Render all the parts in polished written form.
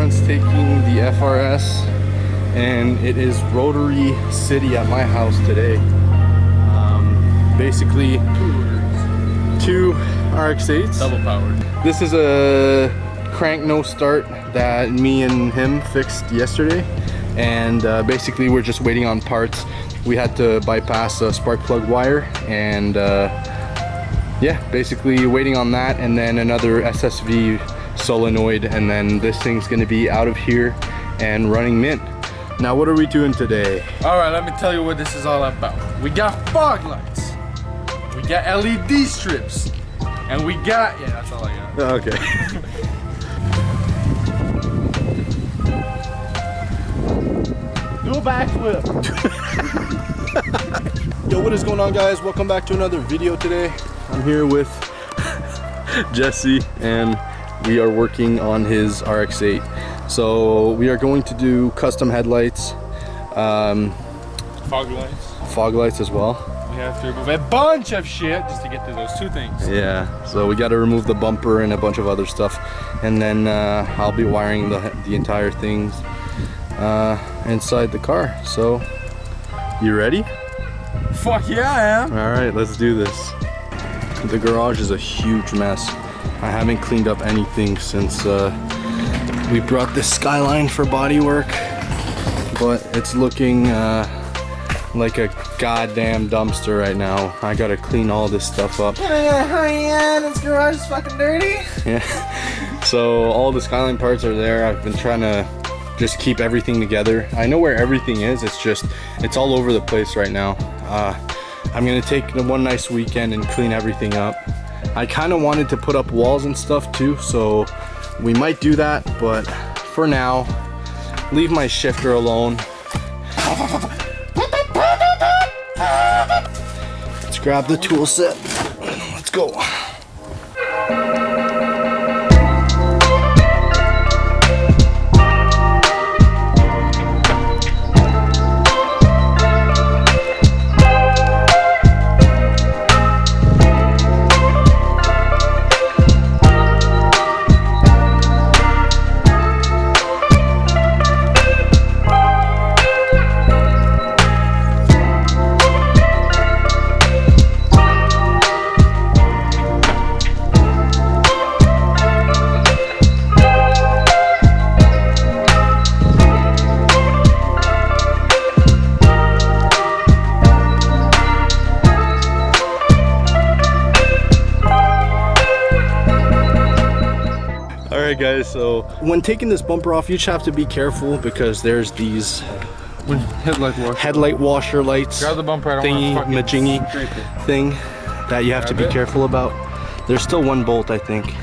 girlfriend's taking the FRS, and it is Rotary City at my house today. Basically, two RX-8s. Double powered. This is a crank no start that me and him fixed yesterday, and basically we're just waiting on parts. We had to bypass a spark plug wire, and yeah, basically waiting on that, and then another SSV solenoid, and then this thing's gonna be out of here and running mint. Now what are we doing today? All right, let me tell you what this is all about. We got fog lights, we got LED strips, and we got, yeah, that's all I got. Okay. Do a backflip. Yo, what is going on, guys? Welcome back to another video today. I'm here with Jesse, and we are working on his RX-8. So we are going to do custom headlights, Fog lights. as well. We have to remove a bunch of shit just to get to those two things. Yeah, so we got to remove the bumper and a bunch of other stuff, and then I'll be wiring the entire things inside the car. So, you ready? Fuck yeah, I am. All right, let's do this. The garage is a huge mess. I haven't cleaned up anything since we brought this Skyline for body work, but it's looking like a goddamn dumpster right now. I gotta clean all this stuff up. Yeah, this garage is fucking dirty. Yeah. So all the Skyline parts are there. I've been trying to just keep everything together. I know where everything is. It's all over the place right now. I'm gonna take one nice weekend and clean everything up. I kind of wanted to put up walls and stuff too, so we might do that, but for now, leave my shifter alone. Let's grab the tool set. Let's go. Alright guys, so when taking this bumper off, you just have to be careful because there's these headlight washer lights Grab the bumper, I don't thingy, want to majingy thing that you have to be careful about. There's still one bolt, I think.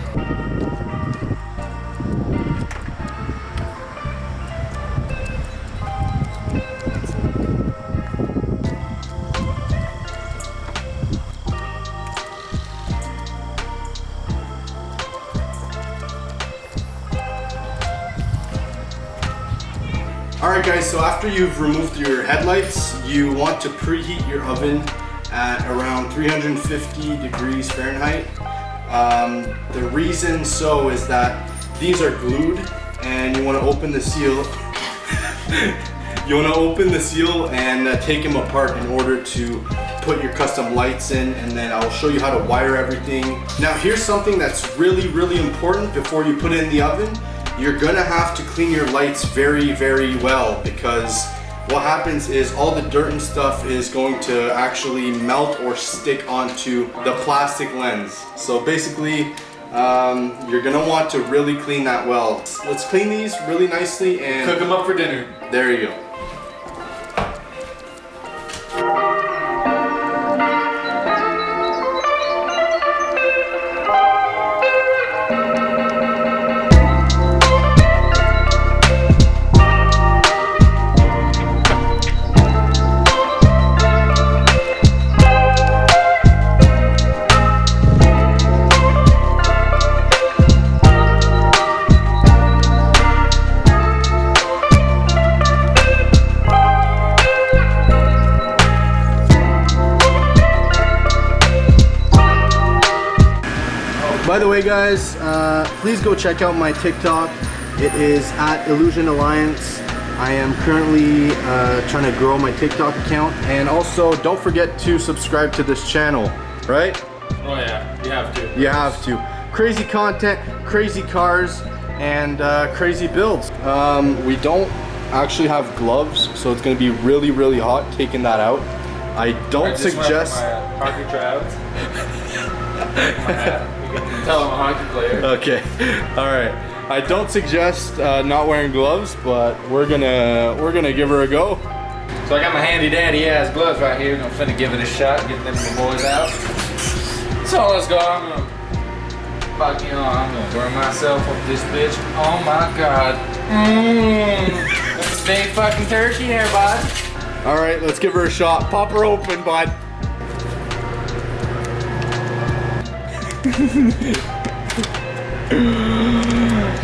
Alright guys, so after you've removed your headlights, you want to preheat your oven at around 350 degrees Fahrenheit. The reason so is that these are glued, and you want to open the seal. You want to open the seal and take them apart in order to put your custom lights in, and then I'll show you how to wire everything. Now here's something that's really important before you put it in the oven. You're gonna have to clean your lights very well, because what happens is all the dirt and stuff is going to actually melt or stick onto the plastic lens. So basically, you're gonna want to really clean that well. Let's clean these really nicely and cook them up for dinner. There you go. By the way guys, please go check out my TikTok. It is at Illusion Alliance. I am currently trying to grow my TikTok account, and also don't forget to subscribe to this channel, right? Oh yeah, you have to. You have to. Crazy content, crazy cars, and crazy builds. We don't actually have gloves, so it's gonna be really, really hot taking that out. I don't suggest. Hockey tryouts. Tell them I'm a hockey player. Okay, all right. I don't suggest not wearing gloves, but we're gonna give her a go. So I got my handy dandy ass gloves right here. I'm finna give it a shot, get them boys out. So let's go. I'm gonna burn myself up this bitch. Oh my god. That's a big fucking turkey there, bud. All right, let's give her a shot. Pop her open, bud.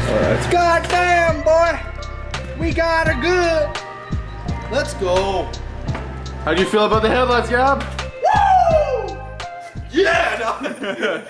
Alright. God damn, boy! We got her good! Let's go! How do you feel about the headlights, Gab? Woo! Yeah! No.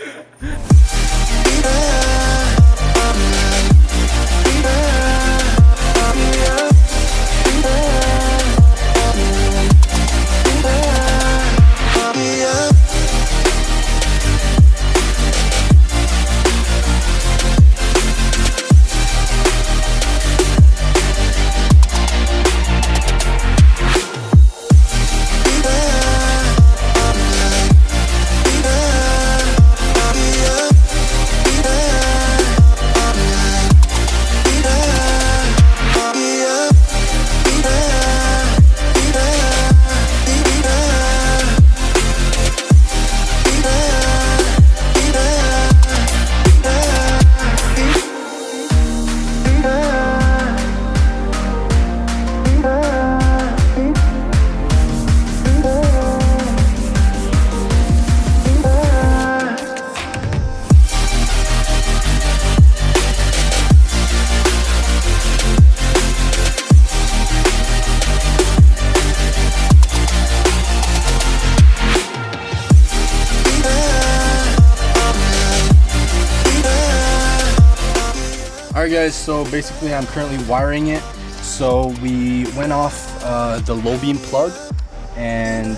Alright guys, so basically I'm currently wiring it. So we went off the low beam plug and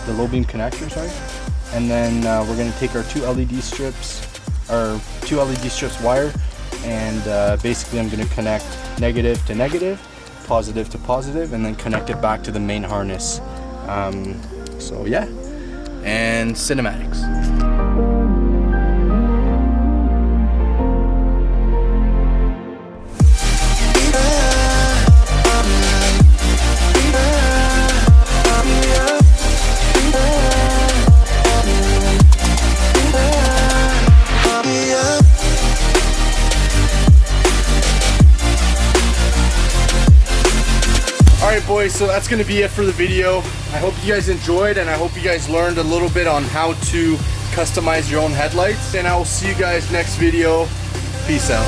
the low beam connector, sorry. And then we're gonna take our two LED strips wire, and basically I'm gonna connect negative to negative, positive to positive, and then connect it back to the main harness. So yeah, and cinematics. Alright boys, so that's gonna be it for the video. I hope you guys enjoyed, and I hope you guys learned a little bit on how to customize your own headlights, and I will see you guys next video. Peace out.